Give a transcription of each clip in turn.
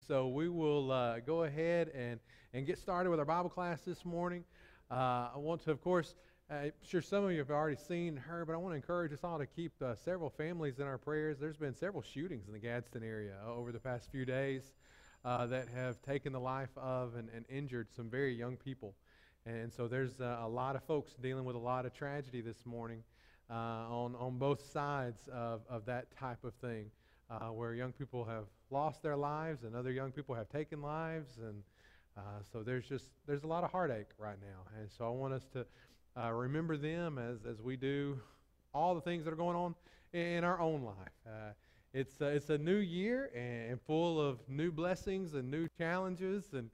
so we will go ahead and get started with our Bible class this morning. I want to, of course, I'm sure some of you have already seen her, but I want to encourage us all to keep several families in our prayers. There's been several shootings in the Gadsden area over the past few days that have taken the life of and injured some very young people. And so there's a lot of folks dealing with a lot of tragedy this morning on both sides of that type of thing, where young people have lost their lives and other young people have taken lives, and so there's a lot of heartache right now. And so I want us to remember them as we do all the things that are going on in our own life. It's a new year and full of new blessings and new challenges and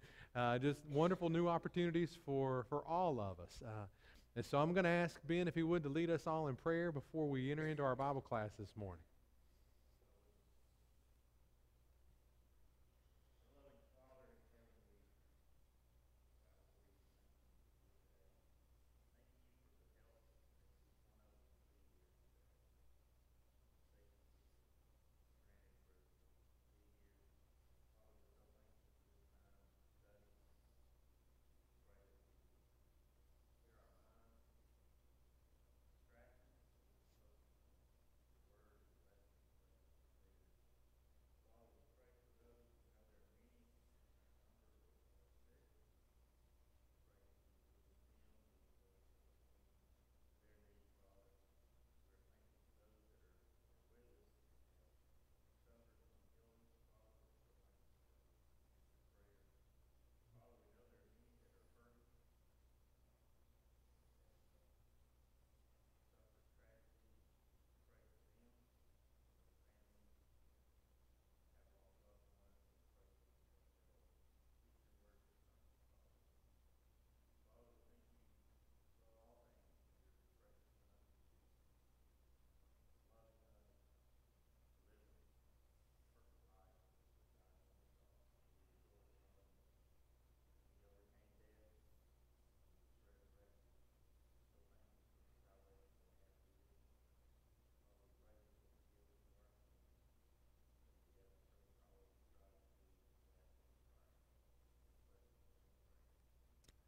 just wonderful new opportunities for all of us. And so I'm going to ask Ben, if he would, to lead us all in prayer before we enter into our Bible class this morning.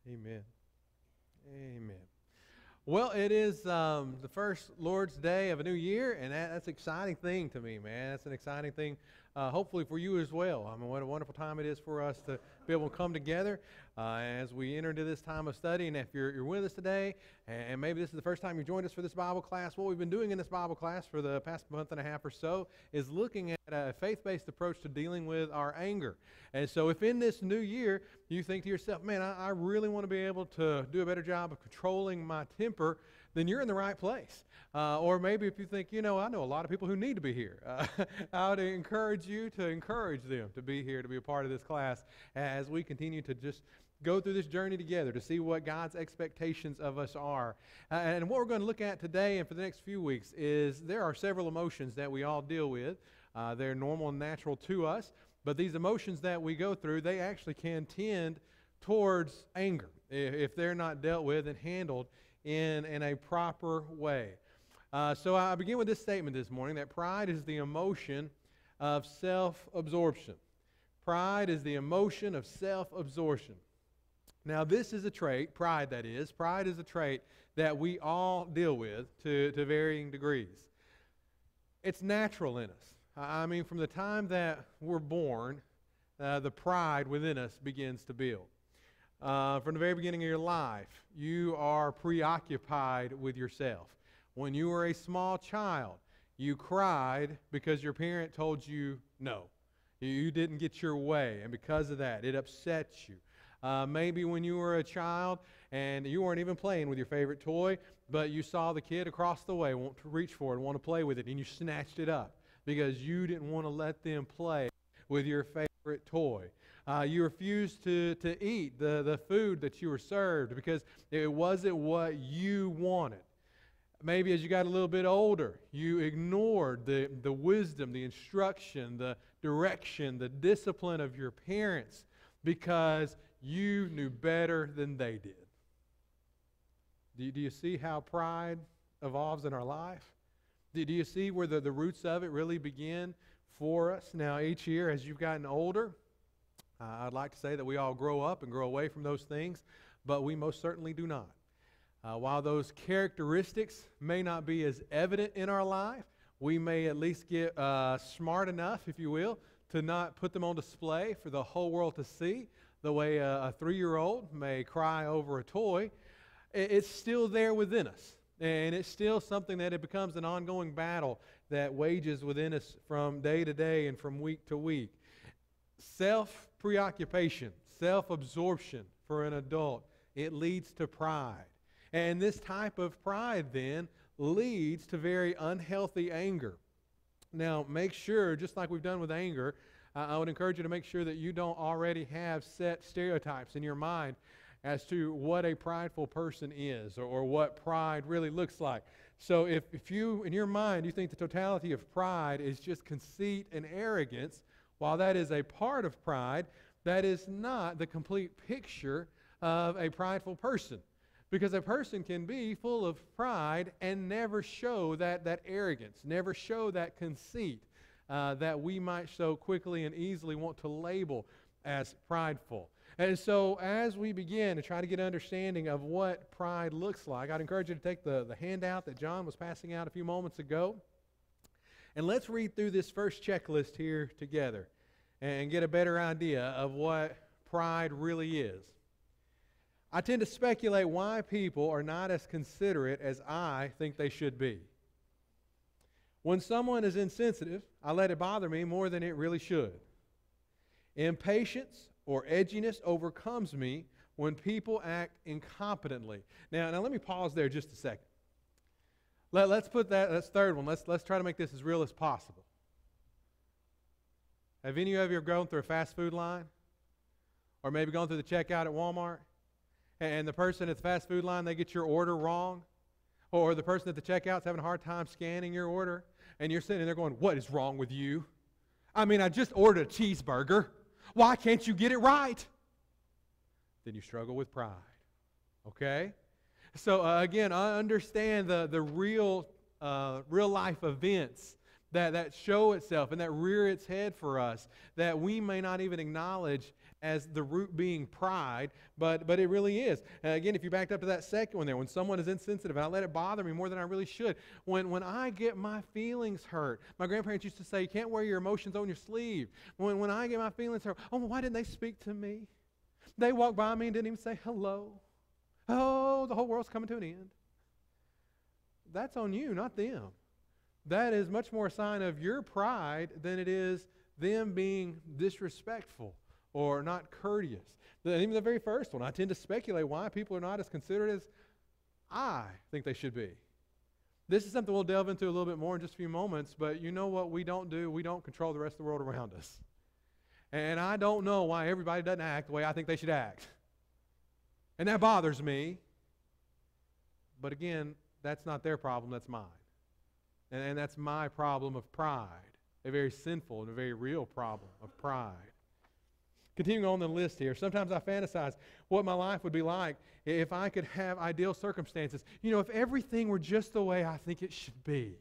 Amen. Amen. Well, it is the first Lord's Day of a new year, and that's an exciting thing to me, man. That's an exciting thing, hopefully for you as well. I mean, what a wonderful time it is for us to be able to come together as we enter into this time of study. And if you're with us today, and maybe this is the first time you joined us for this Bible class, what we've been doing in this Bible class for the past month and a half or so is looking at a faith-based approach to dealing with our anger. And so if in this new year you think to yourself, man, I really want to be able to do a better job of controlling my temper, then you're in the right place. Or maybe if you think, I know a lot of people who need to be here. I would encourage you to encourage them to be here, to be a part of this class as we continue to just go through this journey together to see what God's expectations of us are. And what we're going to look at today and for the next few weeks is there are several emotions that we all deal with. They're normal and natural to us, but these emotions that we go through, they actually can tend towards anger if they're not dealt with and handled in a proper way. So I begin with this statement this morning, that pride is the emotion of self-absorption. Pride is the emotion of self-absorption. Now, this is a trait, pride that is. Pride is a trait that we all deal with to varying degrees. It's natural in us. I mean, from the time that we're born, the pride within us begins to build. From the very beginning of your life, you are preoccupied with yourself. When you were a small child, you cried because your parent told you no. You didn't get your way, and because of that, it upset you. Maybe when you were a child and you weren't even playing with your favorite toy, but you saw the kid across the way want to reach for it, want to play with it, and you snatched it up because you didn't want to let them play with your favorite toy. You refused to eat the food that you were served because it wasn't what you wanted. Maybe as you got a little bit older, you ignored the wisdom, the instruction, the direction, the discipline of your parents because you knew better than they did. Do you see how pride evolves in our life? Do you see where the roots of it really begin for us? Now, each year as you've gotten older, I'd like to say that we all grow up and grow away from those things, but we most certainly do not. While those characteristics may not be as evident in our life, we may at least get smart enough, if you will, to not put them on display for the whole world to see, the way a 3-year-old may cry over a toy. It's still there within us, and it's still something that it becomes an ongoing battle that wages within us from day to day and from week to week. Self-preoccupation, self-absorption for an adult, it leads to pride. And this type of pride then leads to very unhealthy anger. Now, make sure, just like we've done with anger, I would encourage you to make sure that you don't already have set stereotypes in your mind as to what a prideful person is or what pride really looks like. So if you, in your mind, you think the totality of pride is just conceit and arrogance, while that is a part of pride, that is not the complete picture of a prideful person. Because a person can be full of pride and never show that arrogance, never show that conceit that we might so quickly and easily want to label as prideful. And so as we begin to try to get understanding of what pride looks like, I'd encourage you to take the handout that John was passing out a few moments ago. And let's read through this first checklist here together and get a better idea of what pride really is. I tend to speculate why people are not as considerate as I think they should be. When someone is insensitive, I let it bother me more than it really should. Impatience or edginess overcomes me when people act incompetently. Now let me pause there just a second. Let's put that's third one. Let's try to make this as real as possible. Have any of you ever gone through a fast food line? Or maybe gone through the checkout at Walmart? And the person at the fast food line, they get your order wrong. Or the person at the checkout's having a hard time scanning your order. And you're sitting there going, what is wrong with you? I mean, I just ordered a cheeseburger. Why can't you get it right? Then you struggle with pride. Okay? So again, I understand the real life events that show itself and that rear its head for us that we may not even acknowledge as the root being pride, but it really is. Again, if you backed up to that second one there, when someone is insensitive, I let it bother me more than I really should. When I get my feelings hurt, my grandparents used to say, you can't wear your emotions on your sleeve. When I get my feelings hurt, oh, why didn't they speak to me? They walked by me and didn't even say hello. Oh, the whole world's coming to an end. That's on you, not them. That is much more a sign of your pride than it is them being disrespectful or not courteous. Even the very first one, I tend to speculate why people are not as considerate as I think they should be. This is something we'll delve into a little bit more in just a few moments, but you know what we don't do? We don't control the rest of the world around us. And I don't know why everybody doesn't act the way I think they should act. And that bothers me. But again, that's not their problem, that's mine. And that's my problem of pride, a very sinful and a very real problem of pride. Continuing on the list here, sometimes I fantasize what my life would be like if I could have ideal circumstances. You know, if everything were just the way I think it should be.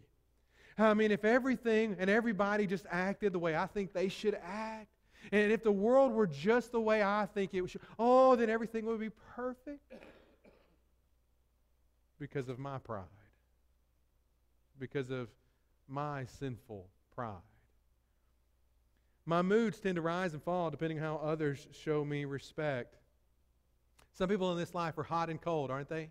I mean, if everything and everybody just acted the way I think they should act, and if the world were just the way I think it should, oh, then everything would be perfect because of my pride. Because of my sinful pride. My moods tend to rise and fall depending on how others show me respect. Some people in this life are hot and cold, aren't they?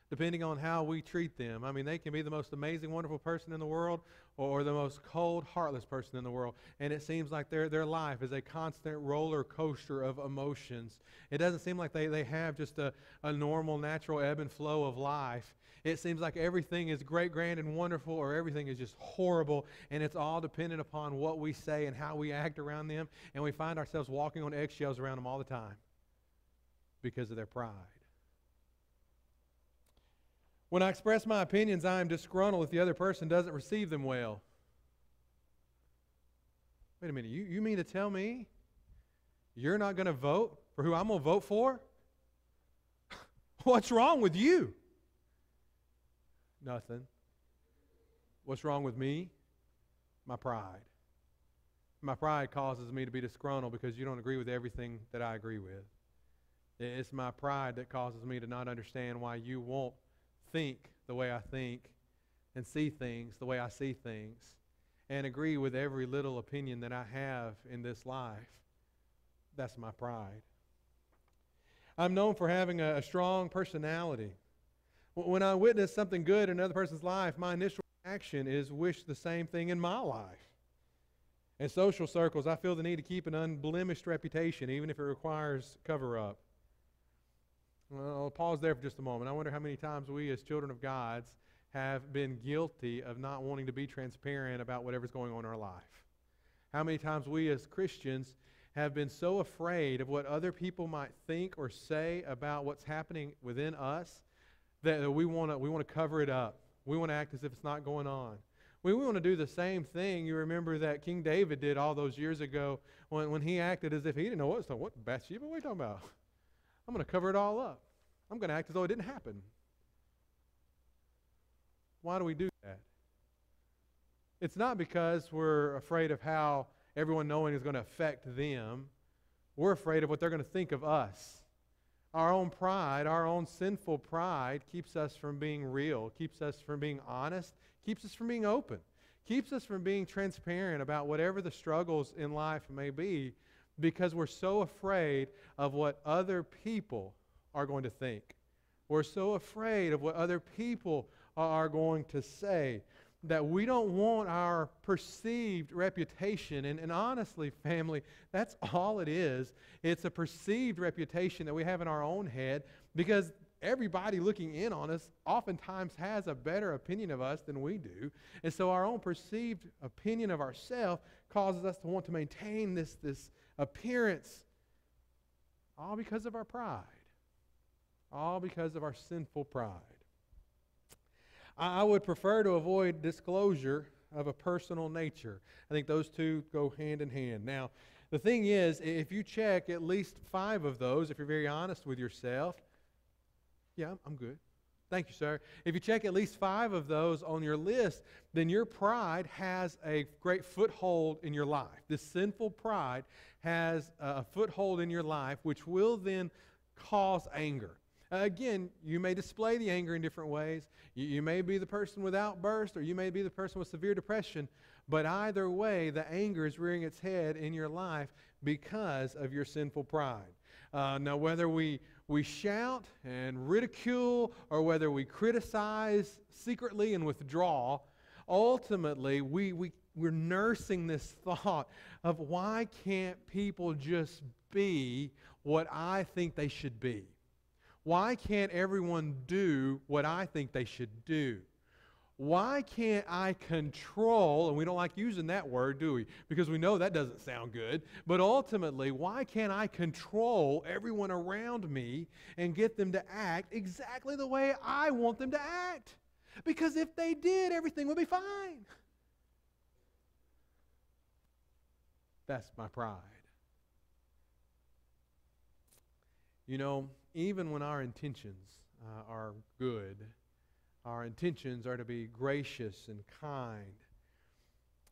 Depending on how we treat them. I mean, they can be the most amazing, wonderful person in the world or the most cold, heartless person in the world. And it seems like their life is a constant roller coaster of emotions. It doesn't seem like they have just a normal, natural ebb and flow of life. It seems like everything is great, grand, and wonderful, or everything is just horrible, and it's all dependent upon what we say and how we act around them, and we find ourselves walking on eggshells around them all the time because of their pride. When I express my opinions, I am disgruntled if the other person doesn't receive them well. Wait a minute, you mean to tell me you're not going to vote for who I'm going to vote for? What's wrong with you? Nothing. What's wrong with me? My pride. My pride causes me to be disgruntled because you don't agree with everything that I agree with. It's my pride that causes me to not understand why you won't think the way I think and see things the way I see things and agree with every little opinion that I have in this life. That's my pride. I'm known for having a strong personality. When I witness something good in another person's life, my initial reaction is wish the same thing in my life. In social circles, I feel the need to keep an unblemished reputation, even if it requires cover-up. Well, I'll pause there for just a moment. I wonder how many times we as children of God have been guilty of not wanting to be transparent about whatever's going on in our life. How many times we as Christians have been so afraid of what other people might think or say about what's happening within us that we want to cover it up. We want to act as if it's not going on. We want to do the same thing. You remember that King David did all those years ago when he acted as if he didn't know what Bathsheba, what are you talking about? I'm going to cover it all up. I'm going to act as though it didn't happen. Why do we do that? It's not because we're afraid of how everyone knowing is going to affect them. We're afraid of what they're going to think of us. Our own pride, our own sinful pride keeps us from being real, keeps us from being honest, keeps us from being open, keeps us from being transparent about whatever the struggles in life may be, because we're so afraid of what other people are going to think. We're so afraid of what other people are going to say that we don't want our perceived reputation. And honestly, family, that's all it is. It's a perceived reputation that we have in our own head, because everybody looking in on us oftentimes has a better opinion of us than we do. And so our own perceived opinion of ourselves causes us to want to maintain this appearance, all because of our pride. All because of our sinful pride. I would prefer to avoid disclosure of a personal nature. I think those two go hand in hand. Now, the thing is, if you check at least 5 of those, if you're very honest with yourself, yeah, I'm good. Thank you, sir. If you check at least 5 of those on your list, then your pride has a great foothold in your life. This sinful pride has a foothold in your life, which will then cause anger. Again, you may display the anger in different ways. You may be the person with outburst, or you may be the person with severe depression. But either way, the anger is rearing its head in your life because of your sinful pride. Now, whether we shout and ridicule, or whether we criticize secretly and withdraw, ultimately we're nursing this thought of, why can't people just be what I think they should be? Why can't everyone do what I think they should do? Why can't I control, and we don't like using that word, do we? Because we know that doesn't sound good. But ultimately, why can't I control everyone around me and get them to act exactly the way I want them to act? Because if they did, everything would be fine. That's my pride. You know, even when our intentions are good, our intentions are to be gracious and kind.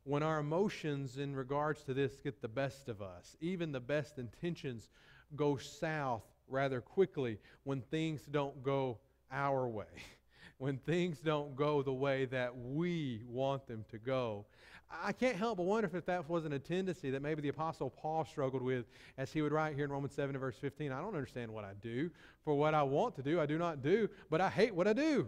When our emotions in regards to this get the best of us, even the best intentions go south rather quickly when things don't go our way, when things don't go the way that we want them to go. I can't help but wonder if that wasn't a tendency that maybe the Apostle Paul struggled with, as he would write here in Romans 7 verse 15, I don't understand what I do. For what I want to do, I do not do, but I hate what I do.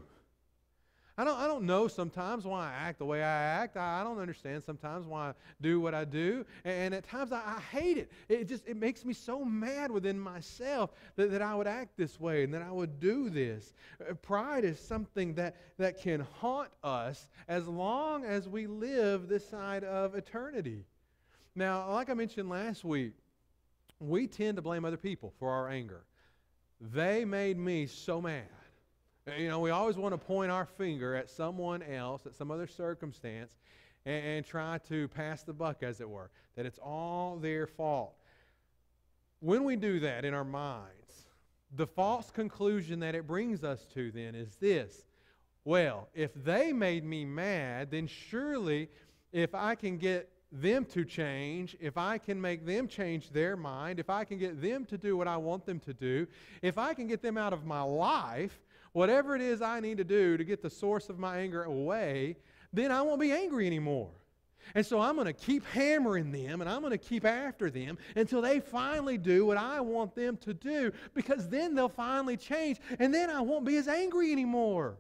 I don't know sometimes why I act the way I act. I don't understand sometimes why I do what I do. And at times I hate it. It makes me so mad within myself that I would act this way and that I would do this. Pride is something that can haunt us as long as we live this side of eternity. Now, like I mentioned last week, we tend to blame other people for our anger. They made me so mad. You know, we always want to point our finger at someone else, at some other circumstance, and try to pass the buck, as it were, that it's all their fault. When we do that in our minds, the false conclusion that it brings us to then is this: well, if they made me mad, then surely if I can get them to change, if I can make them change their mind, if I can get them to do what I want them to do, if I can get them out of my life, whatever it is I need to do to get the source of my anger away, then I won't be angry anymore. And so I'm going to keep hammering them, and I'm going to keep after them until they finally do what I want them to do, because then they'll finally change, and then I won't be as angry anymore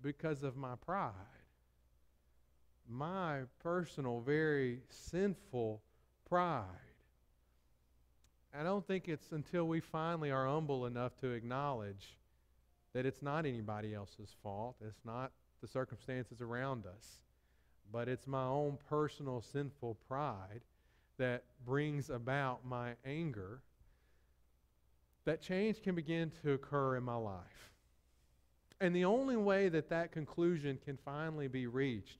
because of my pride. My personal, very sinful pride. I don't think it's until we finally are humble enough to acknowledge that it's not anybody else's fault, it's not the circumstances around us, but it's my own personal sinful pride that brings about my anger, that change can begin to occur in my life. And the only way that that conclusion can finally be reached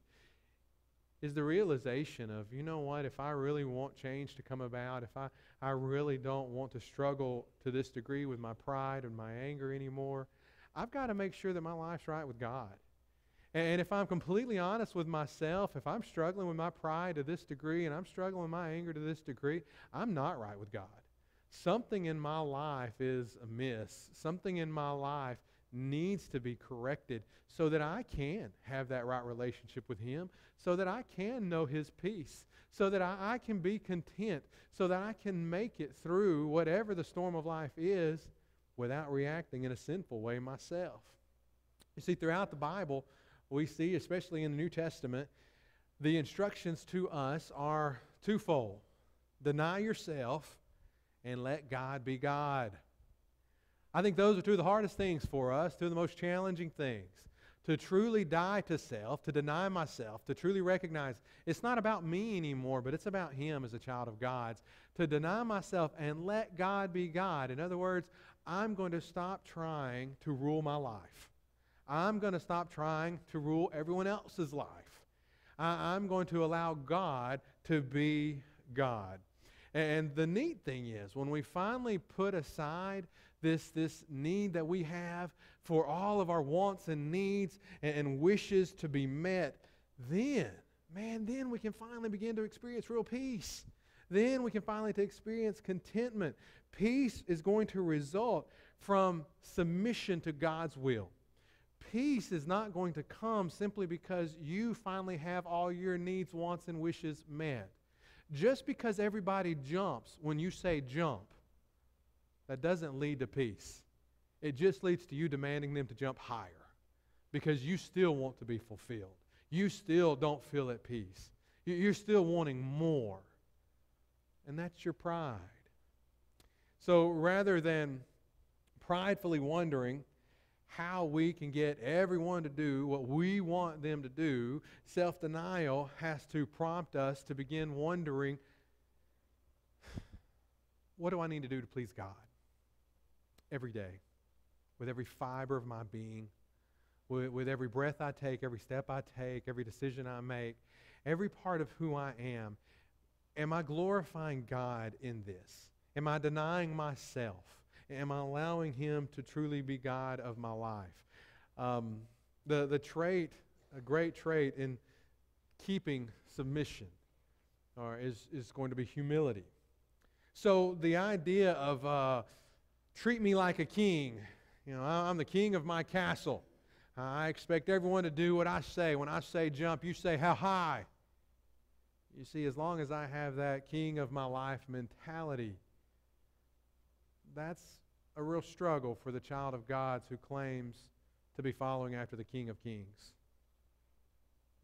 is the realization of, you know what, if I really want change to come about, if I really don't want to struggle to this degree with my pride and my anger anymore, I've got to make sure that my life's right with God. And if I'm completely honest with myself, if I'm struggling with my pride to this degree and I'm struggling with my anger to this degree, I'm not right with God. Something in my life is amiss. Something in my life needs to be corrected so that I can have that right relationship with Him, so that I can know His peace, so that I can be content, so that I can make it through whatever the storm of life is without reacting in a sinful way myself. You see, throughout the Bible, we see, especially in the New Testament, the instructions to us are twofold. Deny yourself and let God be God. I think those are two of the hardest things for us, two of the most challenging things. To truly die to self, to deny myself, to truly recognize it's not about me anymore, but it's about Him as a child of God's. To deny myself and let God be God. In other words, I'm going to stop trying to rule my life. I'm going to stop trying to rule everyone else's life. I'm going to allow God to be God. And the neat thing is, when we finally put aside this need that we have for all of our wants and needs and wishes to be met, then we can finally begin to experience real peace. Then we can finally experience contentment. Peace is going to result from submission to God's will. Peace is not going to come simply because you finally have all your needs, wants, and wishes met. Just because everybody jumps when you say jump, that doesn't lead to peace. It just leads to you demanding them to jump higher because you still want to be fulfilled. You still don't feel at peace. You're still wanting more. And that's your pride. So rather than pridefully wondering how we can get everyone to do what we want them to do, self-denial has to prompt us to begin wondering, what do I need to do to please God? Every day, with every fiber of my being, with every breath I take, every step I take, every decision I make, every part of who I am I glorifying God in this? Am I denying myself? Am I allowing Him to truly be God of my life? The trait, a great trait in keeping submission is going to be humility. So the idea of treat me like a king. I'm the king of my castle. I expect everyone to do what I say. When I say jump, you say how high. You see, as long as I have that king of my life mentality, that's a real struggle for the child of God who claims to be following after the King of Kings.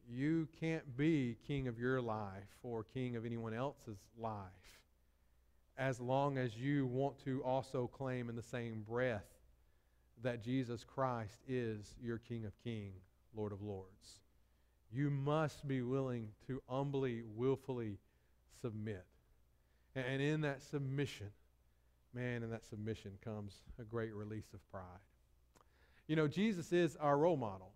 You can't be king of your life or king of anyone else's life as long as you want to also claim in the same breath that Jesus Christ is your King of Kings, Lord of Lords. You must be willing to humbly, willfully submit. And in that submission, in that submission comes a great release of pride. Jesus is our role model.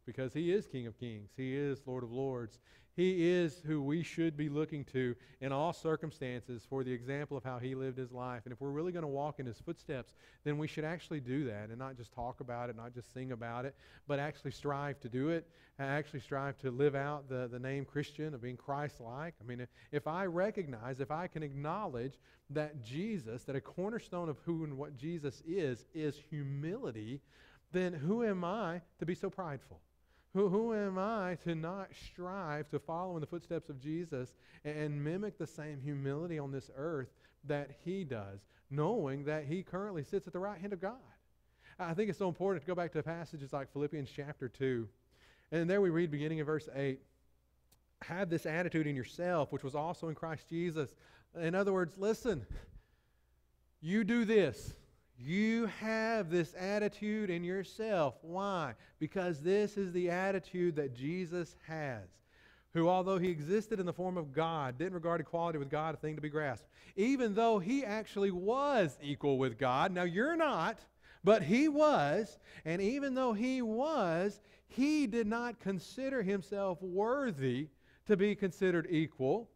because He is King of Kings. He is Lord of Lords. He is who we should be looking to in all circumstances for the example of how He lived His life. And if we're really going to walk in His footsteps, then we should actually do that and not just talk about it, not just sing about it, but actually strive to do it, actually strive to live out the name Christian, of being Christ-like. I mean, if I recognize, if I can acknowledge that Jesus, that a cornerstone of who and what Jesus is humility, then who am I to be so prideful? Who am I to not strive to follow in the footsteps of Jesus and mimic the same humility on this earth that He does, knowing that He currently sits at the right hand of God? I think it's so important to go back to passages like Philippians chapter 2. And there we read, beginning in verse 8, have this attitude in yourself, which was also in Christ Jesus. In other words, listen, you do this. You have this attitude in yourself. Why? Because this is the attitude that Jesus has, who, although He existed in the form of God, didn't regard equality with God a thing to be grasped, even though He actually was equal with God. Now, you're not, but He was, and even though He was, He did not consider Himself worthy to be considered equal.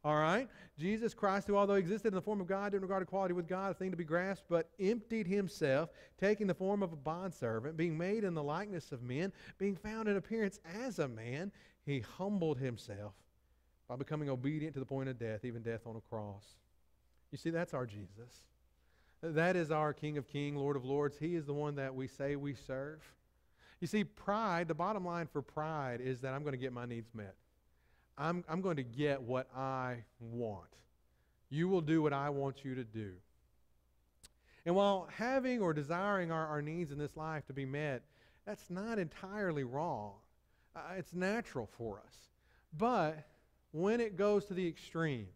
All right? Jesus Christ, who although He existed in the form of God, didn't regard equality with God a thing to be grasped, but emptied Himself, taking the form of a bondservant, being made in the likeness of men, being found in appearance as a man, He humbled Himself by becoming obedient to the point of death, even death on a cross. You see, that's our Jesus. That is our King of Kings, Lord of Lords. He is the one that we say we serve. You see, pride, the bottom line for pride is that I'm going to get my needs met. I'm going to get what I want. You will do what I want you to do. And while having or desiring our needs in this life to be met, that's not entirely wrong. It's natural for us. But when it goes to the extreme,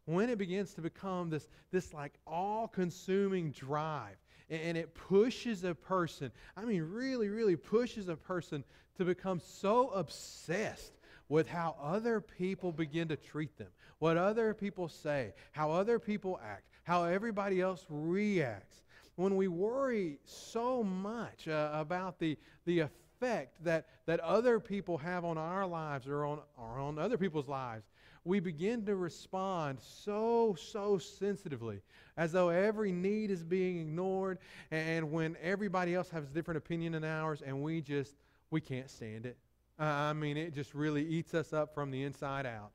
when it begins to become this like all-consuming drive, and it pushes a person, I mean really, really pushes a person to become so obsessed with how other people begin to treat them, what other people say, how other people act, how everybody else reacts. When we worry so much about the effect that other people have on our lives or on other people's lives, we begin to respond so sensitively, as though every need is being ignored, and when everybody else has a different opinion than ours, and we can't stand it. I mean, it just really eats us up from the inside out.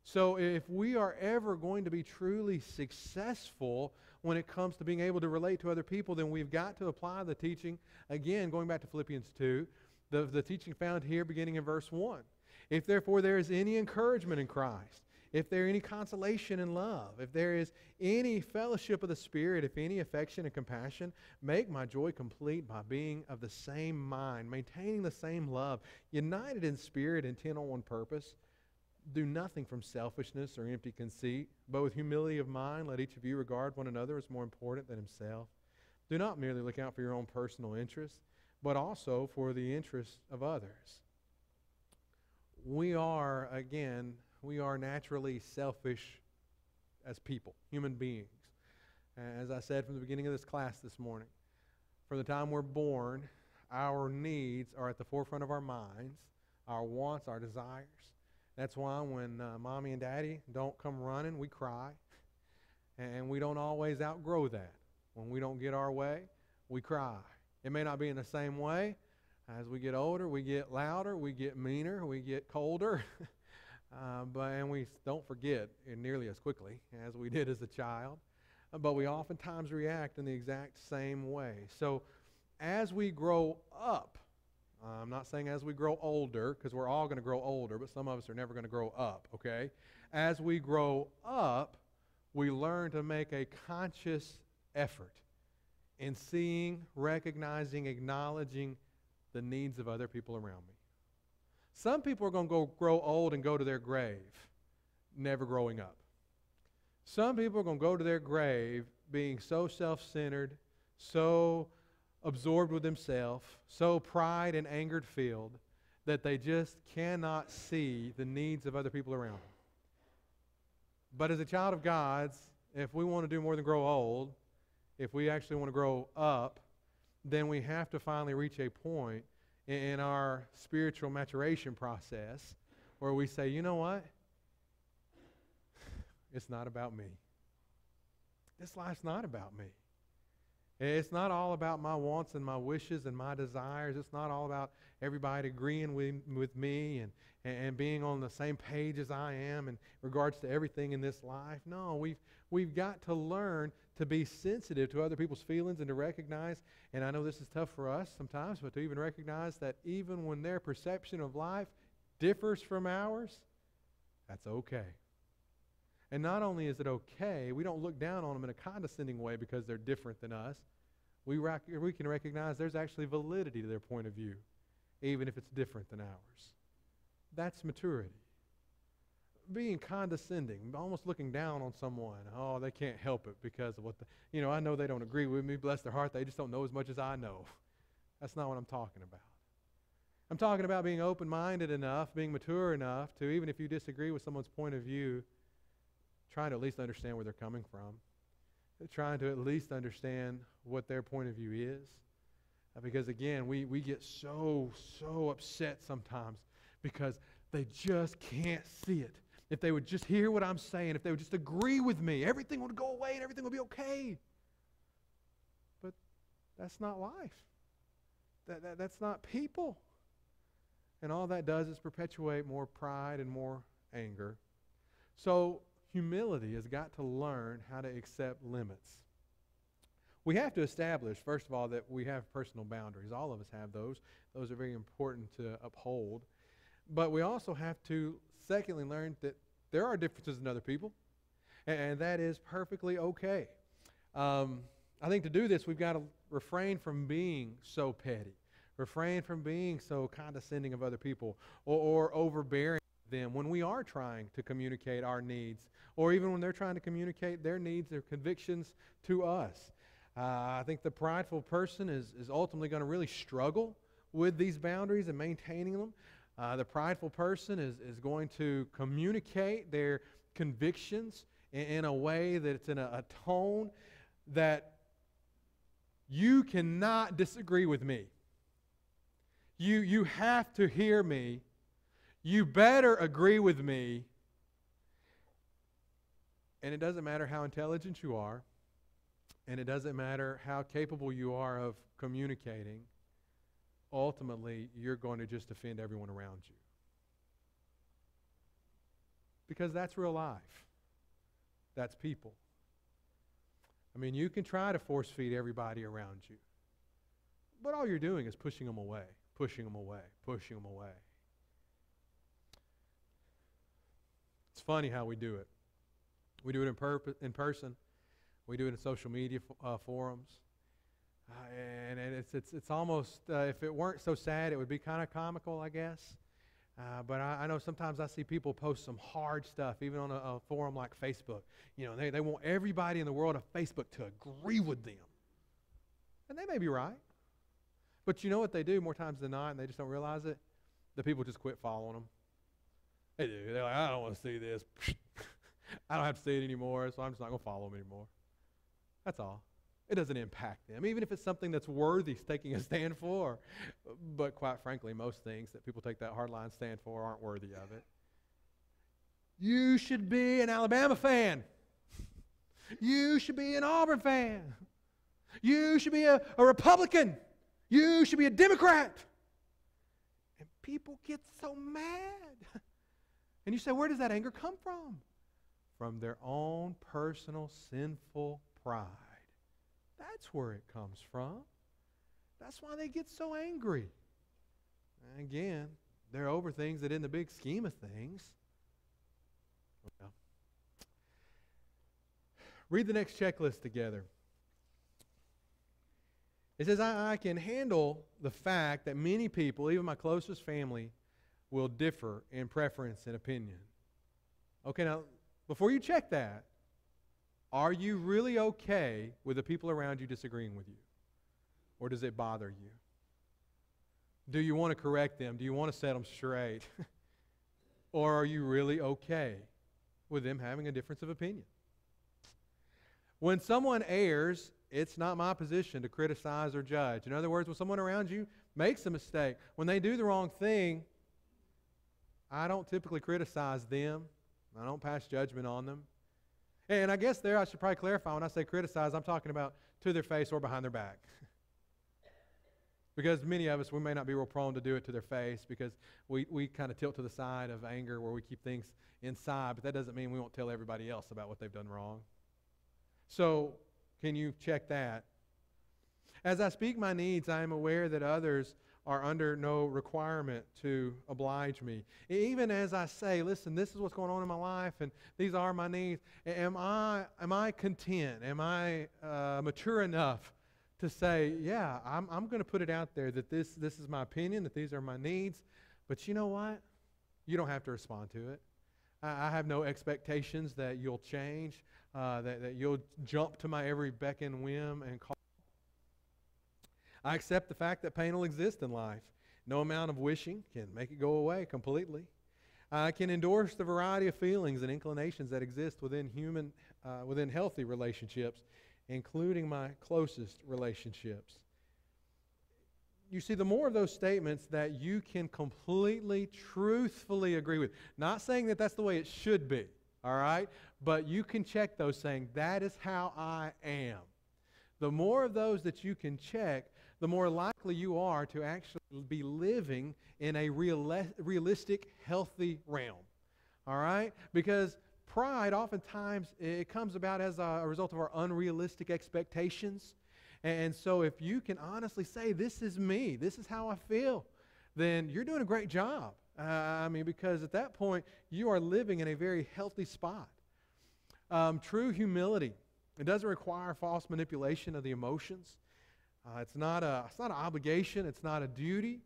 So if we are ever going to be truly successful when it comes to being able to relate to other people, then we've got to apply the teaching, again, going back to Philippians 2, the teaching found here beginning in verse 1. If therefore there is any encouragement in Christ, if there is any consolation in love, if there is any fellowship of the Spirit, if any affection and compassion, make my joy complete by being of the same mind, maintaining the same love, united in spirit, intent on one purpose. Do nothing from selfishness or empty conceit, but with humility of mind let each of you regard one another as more important than himself. Do not merely look out for your own personal interests, but also for the interests of others. We are naturally selfish as people, human beings. As I said from the beginning of this class this morning, from the time we're born, our needs are at the forefront of our minds, our wants, our desires. That's why when mommy and daddy don't come running, we cry. And we don't always outgrow that. When we don't get our way, we cry. It may not be in the same way. As we get older, we get louder, we get meaner, we get colder. And we don't forget nearly as quickly as we did as a child. But we oftentimes react in the exact same way. So as we grow up, I'm not saying as we grow older, because we're all going to grow older, but some of us are never going to grow up, okay? As we grow up, we learn to make a conscious effort in seeing, recognizing, acknowledging the needs of other people around me. Some people are going to grow old and go to their grave, never growing up. Some people are going to go to their grave being so self-centered, so absorbed with themselves, so pride and angered filled, that they just cannot see the needs of other people around them. But as a child of God's, if we want to do more than grow old, if we actually want to grow up, then we have to finally reach a point in our spiritual maturation process where we say, you know what? It's not about me. This life's not about me. It's not all about my wants and my wishes and my desires. It's not all about everybody agreeing with me and being on the same page as I am in regards to everything in this life. No, we've got to learn to be sensitive to other people's feelings and to recognize, and I know this is tough for us sometimes, but to even recognize that even when their perception of life differs from ours, that's okay. And not only is it okay, we don't look down on them in a condescending way because they're different than us. We can recognize there's actually validity to their point of view, even if it's different than ours. That's maturity. Being condescending, almost looking down on someone. Oh, they can't help it because of what I know they don't agree with me. Bless their heart, they just don't know as much as I know. That's not what I'm talking about. I'm talking about being open-minded enough, being mature enough to, even if you disagree with someone's point of view, trying to at least understand where they're coming from, trying to at least understand what their point of view is. Because again, we get so upset sometimes because they just can't see it. If they would just hear what I'm saying, if they would just agree with me, everything would go away and everything would be okay. But that's not life. That's not people. And all that does is perpetuate more pride and more anger. So humility has got to learn how to accept limits. We have to establish, first of all, that we have personal boundaries. All of us have those. Those are very important to uphold. But we also have to, secondly, learn that there are differences in other people, and that is perfectly okay. I think to do this, we've got to refrain from being so petty, refrain from being so condescending of other people or overbearing them when we are trying to communicate our needs, or even when they're trying to communicate their needs, their convictions to us. I think the prideful person is ultimately going to really struggle with these boundaries and maintaining them. The prideful person is going to communicate their convictions in a way that it's in a tone that you cannot disagree with me. You have to hear me. You better agree with me. And it doesn't matter how intelligent you are, and it doesn't matter how capable you are of communicating. Ultimately, you're going to just offend everyone around you. Because that's real life. That's people. I mean, you can try to force feed everybody around you, but all you're doing is pushing them away, pushing them away, pushing them away. It's funny how we do it. We do it in person. We do it in social media forums. And it's almost, if it weren't so sad, it would be kind of comical, I guess. But I know sometimes I see people post some hard stuff, even on a forum like Facebook. You know, they want everybody in the world of Facebook to agree with them. And they may be right. But you know what they do more times than not, and they just don't realize it? The people just quit following them. They do. They're like, I don't want to see this. I don't have to see it anymore, so I'm just not going to follow them anymore. That's all. It doesn't impact them, even if it's something that's worthy taking a stand for. But quite frankly, most things that people take that hardline stand for aren't worthy of it. You should be an Alabama fan. You should be an Auburn fan. You should be a Republican. You should be a Democrat. And people get so mad. And you say, where does that anger come from? From their own personal sinful pride. That's where it comes from. That's why they get so angry. And again, they're over things that in the big scheme of things, well, read the next checklist together. It says, I can handle the fact that many people, even my closest family, will differ in preference and opinion. Okay, now, before you check that, are you really okay with the people around you disagreeing with you? Or does it bother you? Do you want to correct them? Do you want to set them straight? Or are you really okay with them having a difference of opinion? When someone errs, it's not my position to criticize or judge. In other words, when someone around you makes a mistake, when they do the wrong thing, I don't typically criticize them. I don't pass judgment on them. And I guess there I should probably clarify, when I say criticize, I'm talking about to their face or behind their back. Because many of us, we may not be real prone to do it to their face because we kind of tilt to the side of anger where we keep things inside, but that doesn't mean we won't tell everybody else about what they've done wrong. So, can you check that? As I speak my needs, I am aware that others are under no requirement to oblige me. Even as I say, listen, this is what's going on in my life, and these are my needs. Am I content? Am I mature enough to say, yeah, I'm going to put it out there that this is my opinion, that these are my needs, but you know what? You don't have to respond to it. I have no expectations that you'll change, that you'll jump to my every beck and whim and call. I accept the fact that pain will exist in life. No amount of wishing can make it go away completely. I can endorse the variety of feelings and inclinations that exist within healthy relationships, including my closest relationships. You see, the more of those statements that you can completely, truthfully agree with, not saying that that's the way it should be, all right? But you can check those saying, that is how I am. The more of those that you can check, the more likely you are to actually be living in a realistic, healthy realm. All right? Because pride, oftentimes, it comes about as a result of our unrealistic expectations. And so if you can honestly say, this is me, this is how I feel, then you're doing a great job. Because at that point, you are living in a very healthy spot. True humility. It doesn't require false manipulation of the emotions. It's not an obligation. It's not a duty.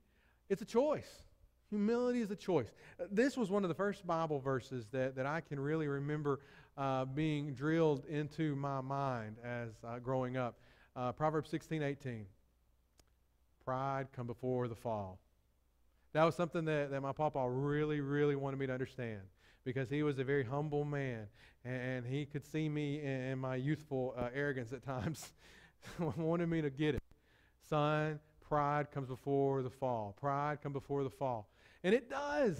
It's a choice. Humility is a choice. This was one of the first Bible verses that I can really remember being drilled into my mind as growing up. Proverbs 16:18. Pride come before the fall. That was something that my papa really, really wanted me to understand, because he was a very humble man, and he could see me in my youthful arrogance at times. Wanted me to get it. Son, pride comes before the fall. Pride comes before the fall. And it does.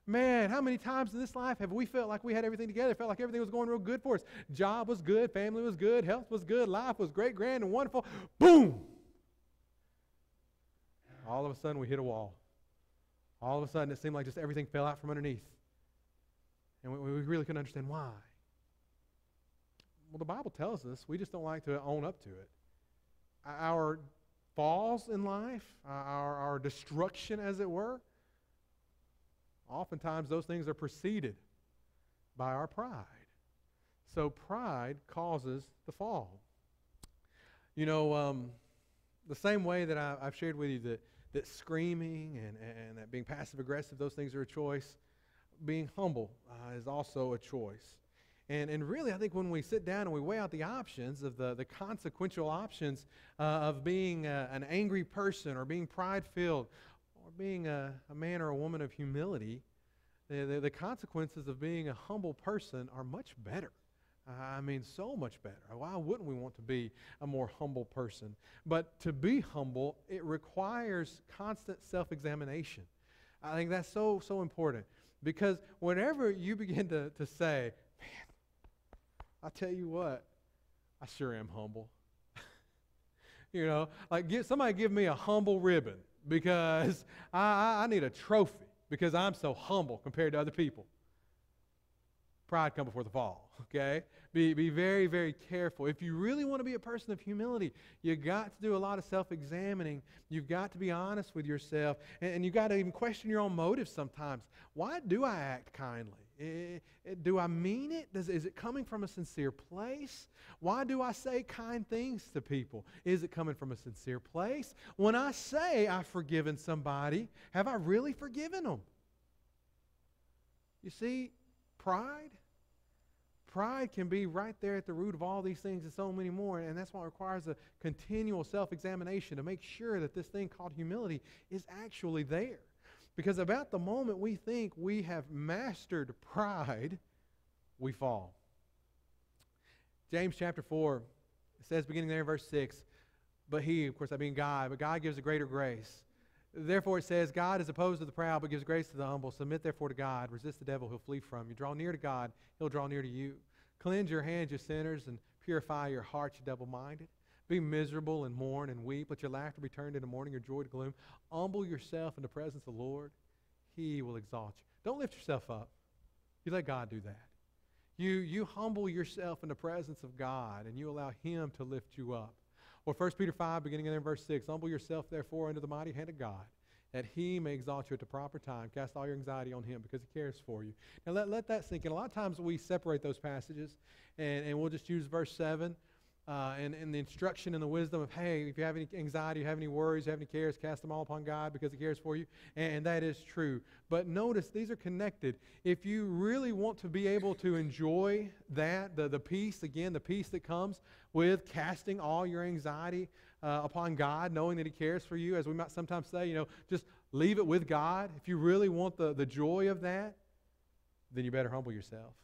Man, how many times in this life have we felt like we had everything together, felt like everything was going real good for us? Job was good, family was good, health was good, life was great, grand, and wonderful. Boom! All of a sudden we hit a wall. All of a sudden it seemed like just everything fell out from underneath. And we really couldn't understand why. Well, the Bible tells us we just don't like to own up to it. Our falls in life, our destruction, as it were, oftentimes those things are preceded by our pride. So pride causes the fall. You know, the same way that I've shared with you that screaming and that being passive-aggressive, those things are a choice, being humble is also a choice. And really, I think when we sit down and we weigh out the options of the consequential options of being an angry person or being pride-filled or being a man or a woman of humility, the consequences of being a humble person are much better. So much better. Why wouldn't we want to be a more humble person? But to be humble, it requires constant self-examination. I think that's so important. Because whenever you begin to say, man, I tell you what, I sure am humble. Somebody give me a humble ribbon, because I need a trophy because I'm so humble compared to other people. Pride come before the fall, okay? Be very, very careful. If you really want to be a person of humility, you got to do a lot of self-examining. You've got to be honest with yourself, and you've got to even question your own motives sometimes. Why do I act kindly? Do I mean it? Is it coming from a sincere place? Why do I say kind things to people? Is it coming from a sincere place? When I say I've forgiven somebody, have I really forgiven them? You see, Pride can be right there at the root of all these things and so many more, and that's why it requires a continual self-examination to make sure that this thing called humility is actually there. Because about the moment we think we have mastered pride, we fall. James chapter 4, it says, beginning there in verse 6, But he, of course, I mean God, but God gives a greater grace. Therefore it says, God is opposed to the proud, but gives grace to the humble. Submit therefore to God. Resist the devil, he'll flee from you. Draw near to God, he'll draw near to you. Cleanse your hands, you sinners, and purify your hearts, you double-minded. Be miserable and mourn and weep. Let your laughter be turned into mourning, your joy to gloom. Humble yourself in the presence of the Lord. He will exalt you. Don't lift yourself up. You let God do that. You humble yourself in the presence of God, and you allow him to lift you up. Or 1 Peter 5, beginning in verse 6, humble yourself, therefore, under the mighty hand of God, that he may exalt you at the proper time. Cast all your anxiety on him because he cares for you. Now let that sink in. A lot of times we separate those passages, and we'll just use verse 7 and the instruction and the wisdom of, hey, if you have any anxiety, you have any worries, you have any cares, cast them all upon God because he cares for you. And that is true. But notice, these are connected. If you really want to be able to enjoy that, the peace, again, the peace that comes with casting all your anxiety upon God, knowing that he cares for you, as we might sometimes say, just leave it with God. If you really want the joy of that, then you better humble yourself.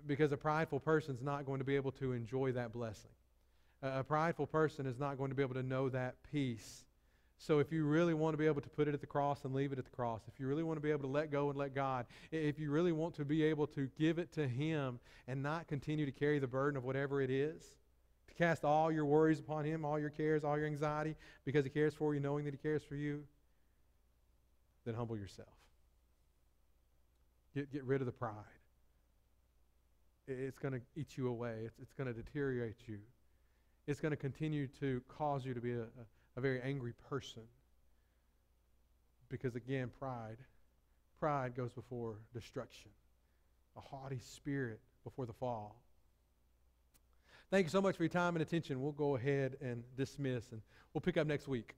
Because a prideful person is not going to be able to enjoy that blessing. A prideful person is not going to be able to know that peace. So if you really want to be able to put it at the cross and leave it at the cross, if you really want to be able to let go and let God, if you really want to be able to give it to him and not continue to carry the burden of whatever it is, to cast all your worries upon him, all your cares, all your anxiety, because he cares for you, knowing that he cares for you, then humble yourself. Get rid of the pride. It's going to eat you away. It's going to deteriorate you. It's going to continue to cause you to be a very angry person. Because again, pride goes before destruction. A haughty spirit before the fall. Thank you so much for your time and attention. We'll go ahead and dismiss, and we'll pick up next week.